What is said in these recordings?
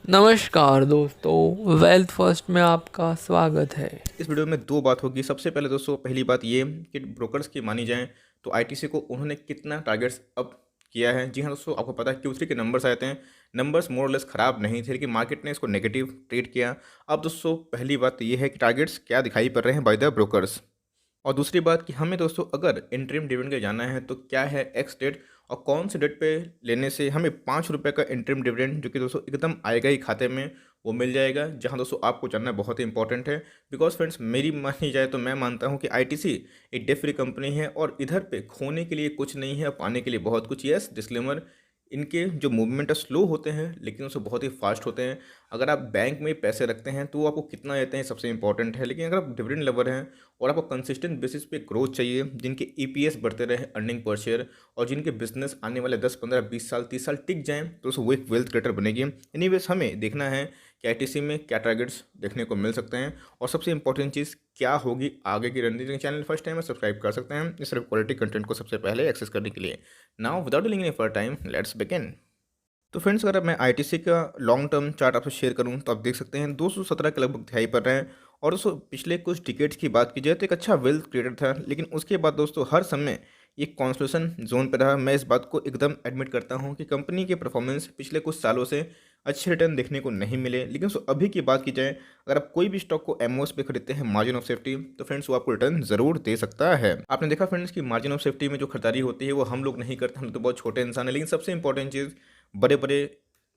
नमस्कार दोस्तों, wealth first में आपका स्वागत है। इस वीडियो में दो बात होगी। सबसे पहले दोस्तों पहली बात ये कि ब्रोकर्स की मानी जाए तो आईटीसी को उन्होंने कितना टारगेट्स अप किया है। जी हाँ दोस्तों, आपको पता है Q3 के नंबर्स आए थे। नंबर्स मोर लेस ख़राब नहीं थे, लेकिन मार्केट ने इसको नेगेटिव ट्रीट किया। अब दोस्तों पहली बात ये है कि टारगेट्स क्या दिखाई पड़ रहे हैं बाय द ब्रोकर्स। और दूसरी बात कि हमें दोस्तों अगर इंटरिम डिविडेंड के जाना है तो क्या है एक्स डेट और कौन से डेट पे लेने से हमें ₹5 का इंटरिम डिविडेंड जो कि दोस्तों एकदम आएगा ही खाते में, वो मिल जाएगा। जहां दोस्तों आपको जानना बहुत ही इंपॉर्टेंट है। बिकॉज फ्रेंड्स, मेरी मानी जाए तो मैं मानता हूं कि आईटीसी एक डेट फ्री कंपनी है और इधर पे खोने के लिए कुछ नहीं है और पाने के लिए बहुत कुछ। यस, डिस्क्लेमर, इनके जो मूवमेंट है स्लो होते हैं लेकिन उससे बहुत ही फास्ट होते हैं। अगर आप बैंक में पैसे रखते हैं तो वो आपको कितना देते हैं सबसे इंपॉर्टेंट है, लेकिन अगर आप डिविडेंड लवर हैं और आपको कंसिस्टेंट बेसिस पे ग्रोथ चाहिए, जिनके ईपीएस बढ़ते रहे, अर्निंग पर शेयर, और जिनके बिजनेस आने वाले 10 15 20 साल 30 साल टिक जाएं, तो वो एक वेल्थ क्रिएटर बनेगी। एनीवेज, हमें देखना है कि आईटीसी में क्या टारगेट्स देखने को मिल सकते हैं और सबसे इंपॉर्टेंट चीज़ क्या होगी आगे की रणनीति। चैनल फर्स्ट टाइम है, सब्सक्राइब कर सकते हैं इस सिर्फ क्वालिटी कंटेंट को सबसे पहले एक्सेस करने के लिए। Now without delaying any further time, let's begin. तो फ्रेंड्स, अगर मैं आईटीसी का लॉन्ग टर्म चार्ट आपसे शेयर करूं तो आप देख सकते हैं 217 के लगभग दिखाई पड़ रहे हैं। और दोस्तों पिछले कुछ डिकेट्स की बात की जाए तो एक अच्छा वेल्थ क्रिएटर था, लेकिन उसके बाद दोस्तों हर समय एक कॉन्सोलेशन जोन पर रहा। मैं इस बात को एकदम एडमिट करता हूं कि कंपनी के परफॉर्मेंस पिछले कुछ सालों से अच्छे रिटर्न देखने को नहीं मिले। लेकिन दोस्तों अभी की बात की जाए, अगर आप कोई भी स्टॉक को एमओएस पे खरीदते हैं मार्जिन ऑफ सेफ्टी, तो फ्रेंड्स वो आपको रिटर्न जरूर दे सकता है। आपने देखा फ्रेंड्स कि मार्जिन ऑफ सेफ्टी में जो खरीदारी होती है वो हम लोग नहीं करते, हम तो बहुत छोटे इंसान है। लेकिन सबसे इंपॉर्टेंट चीज़, बड़े बड़े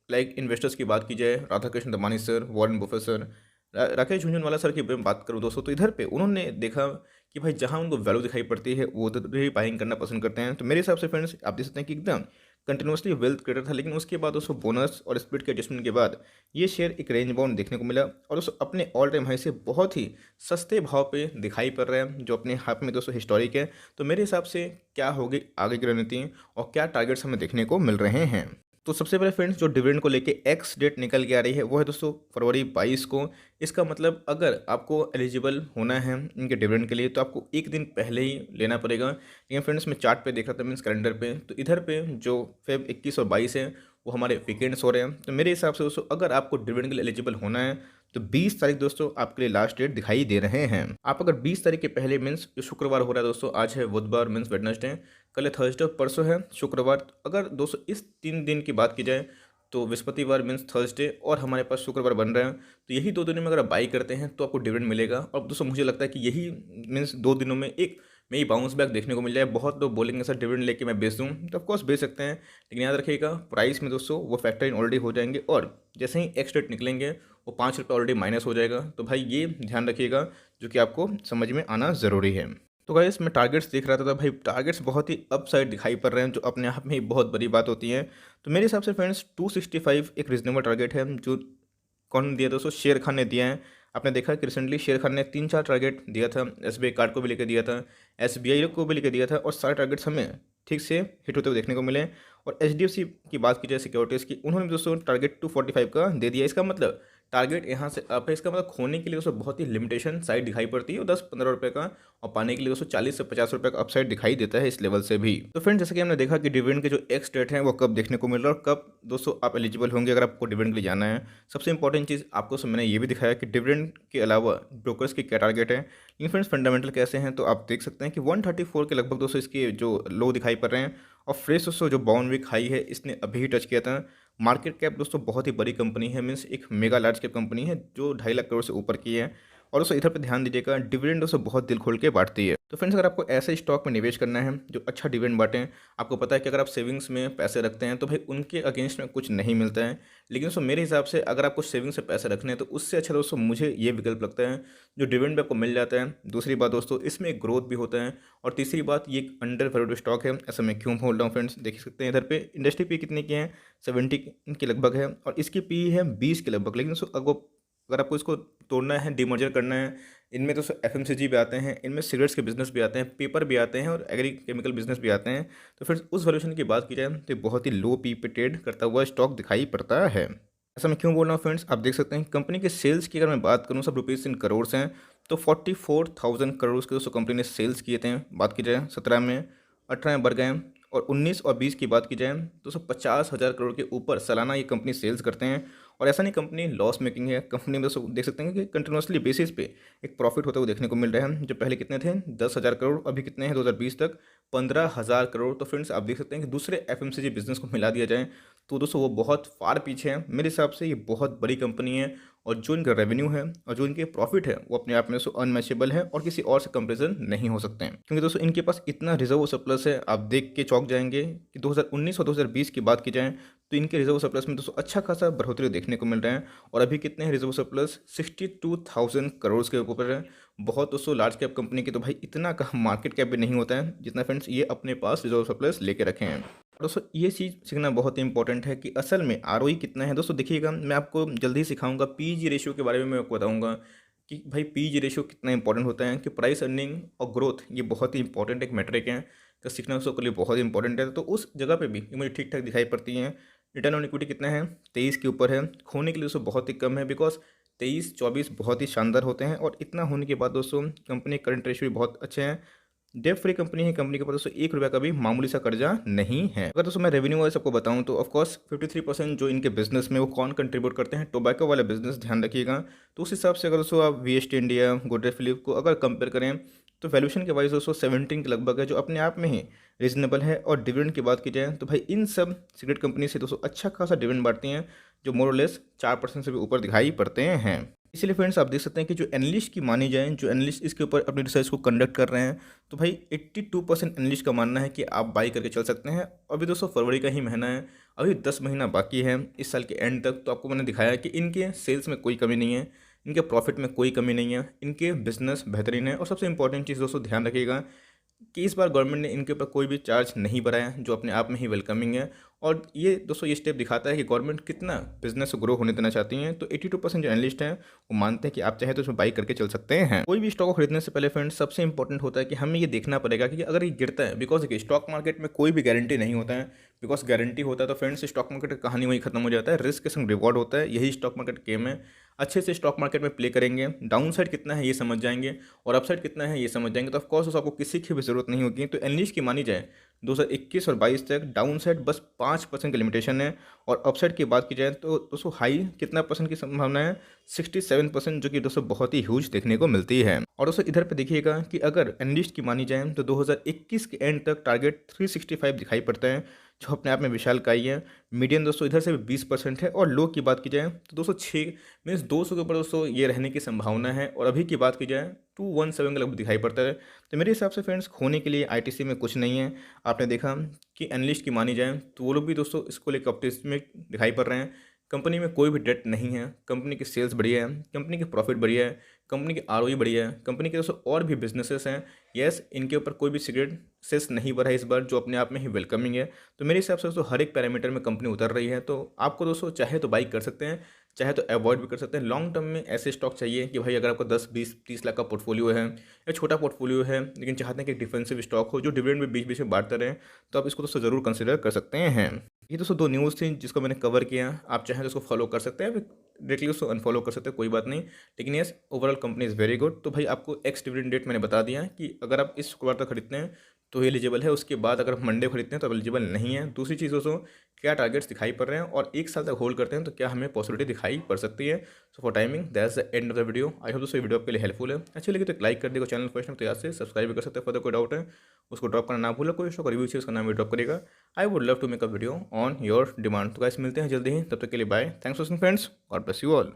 लाइक इन्वेस्टर्स की बात की जाए, Radhakrishna Damani sir, Warren Buffett sir, Rakesh Jhunjhunwala sir की मैं बात करूँ दोस्तों, तो इधर पे उन्होंने देखा कि भाई जहाँ उनको वैल्यू दिखाई पड़ती है वो उधर ही बाइंग करना पसंद करते हैं। तो मेरे हिसाब से फ्रेंड्स आप देख सकते हैं कि एकदम कंटिन्यूसली वेल्थ क्रिएटर था, लेकिन उसके बाद उसको बोनस और स्प्लिट के एडजस्टमेंट के बाद ये शेयर एक रेंज बाउंड देखने को मिला और उसको अपने ऑल टाइम हाई से बहुत ही सस्ते भाव पे दिखाई पड़ रहा है, जो अपने हाथ में दोस्तों हिस्टोरिक है। तो मेरे हिसाब से क्या होगी आगे की रणनीति और क्या टारगेट्स हमें देखने को मिल रहे हैं। तो सबसे पहले फ्रेंड्स, जो डिविडेंड को लेके एक्स डेट निकल के आ रही है वो है दोस्तों फरवरी 22 को। इसका मतलब अगर आपको एलिजिबल होना है इनके डिविडेंड के लिए तो आपको एक दिन पहले ही लेना पड़ेगा। लेकिन फ्रेंड्स मैं चार्ट पे देख रहा था, मीन्स कैलेंडर पे, तो इधर पे जो फेब 21 और 22 है वो हमारे वीकेंड्स हो रहे हैं। तो मेरे हिसाब से दोस्तों अगर आपको डिविडेंड के लिए एलिजिबल होना है तो 20 तारीख दोस्तों आपके लिए लास्ट डेट दिखाई दे रहे हैं। आप अगर 20 तारीख के पहले, मीन्स जो शुक्रवार हो रहा है दोस्तों, आज है बुधवार मीन्स वेडनेसडे, कल है थर्सडे, परसों है शुक्रवार, तो अगर दोस्तों इस 3 दिन की बात की जाए तो बृहस्पतिवार मीन्स थर्सडे और हमारे पास शुक्रवार बन रहे हैं, तो यही 2 दिनों में अगर आप बाई करते हैं तो आपको डिविडेंड मिलेगा। और दोस्तों मुझे लगता है कि यही मीन्स 2 दिनों में एक में ही बाउंस बैक देखने को मिल जाए। बहुत लोग बोलेंगे सर डिविडेंड लेके मैं बेच दूँ, तो ऑफकोर्स बेच सकते हैं, लेकिन याद रखिएगा प्राइस में दोस्तों वो फैक्टर इन ऑलरेडी हो जाएंगे और जैसे ही एक्स रेट निकलेंगे वो ₹5 ऑलरेडी माइनस हो जाएगा। तो भाई ये ध्यान रखिएगा, जो कि आपको समझ में आना ज़रूरी है। तो गाइस मैं टारगेट्स देख रहा था, भाई टारगेट्स बहुत ही अपसाइड दिखाई पड़ रहे हैं, जो अपने आप में ही बहुत बड़ी बात होती है। तो मेरे हिसाब से फ्रेंड्स 265 एक रीजनेबल टारगेट है, जो कौन दिया दोस्तों, शेर खान ने दिया है। आपने देखा कि रिसेंटली शेर खान ने 3 4 टारगेट दिया था, एसबीआई कार्ड को भी लेकर दिया था, एसबीआई को भी लेकर दिया था, और सारे टारगेट्स हमें ठीक से हिट होते हुए देखने को मिले। और एचडीएफसी की बात की जाए सिक्योरिटीज़ की, उन्होंने भी दोस्तों टारगेट 245 का दे दिया। इसका मतलब टारगेट यहाँ से अप है, इसका मतलब खोने के लिए दोस्तों बहुत ही लिमिटेशन साइड दिखाई पड़ती है, और 10 15 रुपये का, और पाने के लिए दोस्तों 40 से 50 रुपये का अपसाइड दिखाई देता है इस लेवल से भी। तो फ्रेंड जैसे कि हमने देखा कि डिविडेंड के जो एक्स डेट हैं वो कब देखने को मिल रहा है और कब दोस्तों आप एलिजिबल होंगे अगर आपको डिविडेंड के लिए जाना है। सबसे इंपॉर्टेंट चीज़ आपको मैंने ये भी दिखाया कि डिविडेंड के अलावा ब्रोकर्स की क्या टारगेट है। लेकिन फ्रेंड्स फंडामेंटल कैसे हैं, तो आप देख सकते हैं कि 134 के लगभग दोस्तों इसके जो लो दिखाई पड़ रहे हैं, और फ्रेश दोस्तों जो बाउंड वीक हाई है इसने अभी ही टच किया था। मार्केट कैप दोस्तों बहुत ही बड़ी कंपनी है, मीन्स एक मेगा लार्ज कैप कंपनी है जो 2.5 लाख करोड़ से ऊपर की है। और दोस्तों इधर पे ध्यान दीजिएगा, डिविडेंड दोस्तों बहुत दिल खोल के बांटती है। तो फ्रेंड्स अगर आपको ऐसे स्टॉक में निवेश करना है जो अच्छा डिविडेंड बांटें, आपको पता है कि अगर आप सेविंग्स में पैसे रखते हैं तो भाई उनके अगेंस्ट में कुछ नहीं मिलता है। लेकिन दोस्तों मेरे हिसाब से अगर आपको सेविंग्स से पैसे रखने हैं तो उससे अच्छा दोस्तों मुझे ये विकल्प लगता है जो डिविडेंड पे आपको मिल जाता है। दूसरी बात दोस्तों इसमें एक ग्रोथ भी होता है, और तीसरी बात ये एक अंडर वैल्यूड स्टॉक है। ऐसा मैं क्यों बोल रहा हूँ फ्रेंड्स, देख सकते हैं इधर पे इंडस्ट्री पी कितने की है, 70 के लगभग है, और इसकी पी है 20 के लगभग। लेकिन दोस्तों अगर आपको इसको तोड़ना है, डिमर्जर करना है, इनमें तो एफएमसीजी भी आते हैं, इनमें सिगरेट्स के बिजनेस भी आते हैं, पेपर भी आते हैं, और एग्री केमिकल बिजनेस भी आते हैं। तो फिर उस वैल्यूएशन की बात की जाए तो ये बहुत ही लो पी पे ट्रेड करता हुआ स्टॉक दिखाई पड़ता है। ऐसा मैं क्यों बोल रहा हूँ फ्रेंड्स, आप देख सकते हैं कंपनी के सेल्स की अगर मैं बात करूँ, सब रुपीज़ इन करोड़ हैं, तो 44,000 करोड़ के दोस्तों कंपनी ने सेल्स किए थे। बात की जाए 17 में, 18 में बढ़ गए, और 19 और 20 की बात की जाए तो 50,000 करोड़ के ऊपर सालाना ये कंपनी सेल्स करते हैं। और ऐसा नहीं कंपनी लॉस मेकिंग है, कंपनी में दोस्तों देख सकते हैं कि कंटिन्यूसली बेसिस पे एक प्रॉफिट होता हुआ देखने को मिल रहा है। जो पहले कितने थे 10,000 करोड़, अभी कितने हैं 2020 तक 15,000 करोड़। तो फ्रेंड्स आप देख सकते हैं कि दूसरे एफएमसीजी बिजनेस को मिला दिया जाए तो दोस्तों वो बहुत फार पीछे है। मेरे हिसाब से ये बहुत बड़ी कंपनी है और जो इनका रेवेन्यू है और जो इनके प्रॉफिट है वो अपने आप में दोस्तों अनमैचेबल है और किसी और से कंपेरिजन नहीं हो सकते हैं, क्योंकि दोस्तों इनके पास इतना रिजर्व सरप्लस है। आप देख के चौंक जाएंगे कि 2019 और 2020 की बात की जाए तो इनके रिजर्व सरप्लस में दोस्तों अच्छा खासा बढ़ोतरी देखने को मिल रहा है। और अभी कितने हैं रिजर्व सरप्लस 62,000 करोड़ के ऊपर है। बहुत दोस्तों लार्ज कैप कंपनी की तो भाई इतना का मार्केट कैप भी नहीं होता है जितना फ्रेंड्स ये अपने पास रिजर्व सरप्लस लेके रखे हैं। दोस्तों ये चीज़ सीखना बहुत ही इंपॉर्टेंट है कि असल में आरओई कितना है। दोस्तों देखिएगा, मैं आपको जल्दी ही सिखाऊंगा पीजी रेशियो के बारे में। मैं आपको बताऊंगा कि भाई पीजी रेशियो कितना इंपॉर्टेंट होता है, कि प्राइस अर्निंग और ग्रोथ ये बहुत ही इंपॉर्टेंट एक मेट्रिक है, तो सीखना दोस्तों के लिए बहुत इंपॉर्टेंट है। तो उस जगह पे भी ये मुझे ठीक ठाक दिखाई पड़ती है। रिटर्न ऑन इक्विटी कितना है 23 के ऊपर है, खोने के लिए दोस्तों बहुत ही कम है, बिकॉज 23-24 बहुत ही शानदार होते हैं। और इतना होने के बाद दोस्तों कंपनी करंट रेशियो भी बहुत अच्छे हैं। डेट फ्री कंपनी है, कंपनी के पास दोस्तों 1 रुपये का भी मामूली सा कर्जा नहीं है। अगर दोस्तों मैं रेवेन्यू वाइज आपको बताऊं तो ऑफकोर्स 53% जो इनके बिजनेस में वो कौन कंट्रीब्यूट करते हैं, टोबैको वाला बिजनेस, ध्यान रखिएगा। तो उस हिसाब से अगर दोस्तों आप वीएसटी इंडिया, गोदरेज फिलिप को अगर कंपेयर करें तो वैल्यूशन के वाइज दोस्तों 17 के लगभग है, जो अपने आप में ही रीजनेबल है। और डिविडेंड की बात की जाए तो भाई इन सब सिगरेट कंपनी से दोस्तों अच्छा खासा डिविडेंड बांटती हैं, जो मोर और लेस 4% से भी ऊपर दिखाई पड़ते हैं। इसलिए फ्रेंड्स आप देख सकते हैं कि जो एनालिस्ट की मानी जाए, जो एनालिस्ट इसके ऊपर अपनी रिसर्च को कंडक्ट कर रहे हैं, तो भाई 82% एनालिस्ट का मानना है कि आप बाई करके चल सकते हैं। अभी दोस्तों फरवरी का ही महीना है, अभी 10 महीना बाकी है इस साल के एंड तक। तो आपको मैंने दिखाया कि इनके सेल्स में कोई कमी नहीं है, इनके प्रॉफिट में कोई कमी नहीं है, इनके बिजनेस बेहतरीन है। और सबसे इंपॉर्टेंट चीज़ दोस्तों ध्यान रखिएगा कि इस बार गवर्नमेंट ने इनके ऊपर कोई भी चार्ज नहीं बढ़ाया, जो अपने आप में ही वेलकमिंग है। और ये दोस्तों ये स्टेप दिखाता है कि गवर्नमेंट कितना बिजनेस ग्रो होने देना चाहती है। तो 82% जो एनालिस्ट हैं वो मानते हैं कि आप चाहे तो उसमें बाई करके चल सकते हैं। कोई भी स्टॉक को खरीदने से पहले फ्रेंड्स सबसे इंपॉर्टेंट होता है कि हमें ये देखना पड़ेगा कि अगर ये गिरता है, बिकॉज देखिए स्टॉक मार्केट में कोई भी गारंटी नहीं होता है, बिकॉज गारंटी होता है तो फ्रेंड्स स्टॉक मार्केट की कहानी वही खत्म हो जाता है। रिस्क के संग रिवॉर्ड होता है, यही स्टॉक मार्केट गेम है। अच्छे से स्टॉक मार्केट में प्ले करेंगे, डाउन साइड कितना है ये समझ जाएंगे और अपसाइड कितना है ये समझ जाएंगे, तो ऑफकोर्स आपको किसी की भी जरूरत नहीं होगी। तो एनालिस्ट की मानी जाए 2021 और 22 तक डाउन साइड बस 5% की लिमिटेशन है। और अपसाइड की बात की जाए तो दोस्तों हाई कितना परसेंट की संभावना है 67%, जो कि दोस्तों बहुत ही ह्यूज देखने को मिलती है। और दोस्तों इधर पे देखिएगा कि अगर एनालिस्ट की मानी जाए तो 2021 के एंड तक टारगेट 365 दिखाई पड़ता है, जो अपने आप में विशाल काई है। मीडियन दोस्तों इधर से भी 20% है। और लो की बात की जाए तो दोस्तों 6 मीन्स 200 के ऊपर दोस्तों ये रहने की संभावना है। और अभी की बात की जाए 217 के लगभग दिखाई पड़ता है। तो मेरे हिसाब से फ्रेंड्स खोने के लिए आईटीसी में कुछ नहीं है। आपने देखा कि एनालिस्ट की मानी जाए तो वो लोग भी दोस्तों इसको लेकर ऑप्टिमिस्टिक दिखाई पड़ रहे हैं। कंपनी में कोई भी डेट नहीं है, कंपनी की सेल्स बढ़िया है, कंपनी की प्रॉफिट बढ़िया है, कंपनी की आरओई बढ़िया है, कंपनी के दोस्तों और भी बिजनेसेस हैं। यस, इनके ऊपर कोई भी सिगरेट सेस नहीं बढ़ा है इस बार, जो अपने आप में ही वेलकमिंग है। तो मेरे हिसाब से दोस्तों हर एक पैरामीटर में कंपनी उतर रही है। तो आपको दोस्तों चाहे तो बाई कर सकते हैं, चाहे तो अवॉइड भी कर सकते हैं। लॉन्ग टर्म में ऐसे स्टॉक चाहिए कि भाई अगर आपको 10-20-30 लाख का पोर्टफोलियो है या छोटा पोर्टफोलियो है, लेकिन चाहते हैं कि एक डिफेंसिव स्टॉक हो जो डिविडेंड भी बीच बीच में बांटते रहें, तो आप इसको दोस्तों ज़रूर कंसिडर कर सकते हैं। ये दोस्तों 2 न्यूज़ थी जिसको मैंने कवर किया। आप चाहें तो इसको फॉलो कर सकते हैं, डायरेक्टली उसको अनफॉलो कर सकते हैं, कोई बात नहीं। लेकिन yes, overall company is very good. तो भाई आपको एक्स डिविडेंड डेट मैंने बता दिया कि अगर आप इस शुक्रवार तक खरीदते हैं तो एलिजिबल है, उसके बाद अगर आप मंडे खरीदते हैं तो एलिजिबल नहीं है। दूसरी चीज़ दोस्तों, क्या टारगेट्स दिखाई पड़ रहे हैं और 1 साल तक होल्ड करते हैं तो क्या हमें पॉसिबिलिटी दिखाई पड़ सकती है। So for timing that's the end of the video. I hope दोस्तों वीडियो आपके लिए हेल्पफुल है। अच्छी लगी तो एक लाइक कर देगा, चैनल फर्स्ट टाइम तो याद से सब्सक्राइब भी कर सकते हैं। फर्दर कोई डाउट है उसको ड्रॉप करना ना भूलो, कोई स्टॉक रिव्यू चाहिए उसका नाम भी ड्रॉप करेगा। I would love to make a video on your demand. तो गाइस मिलते हैं जल्दी ही, तब तक के लिए bye. Thanks for watching friends, God bless you all.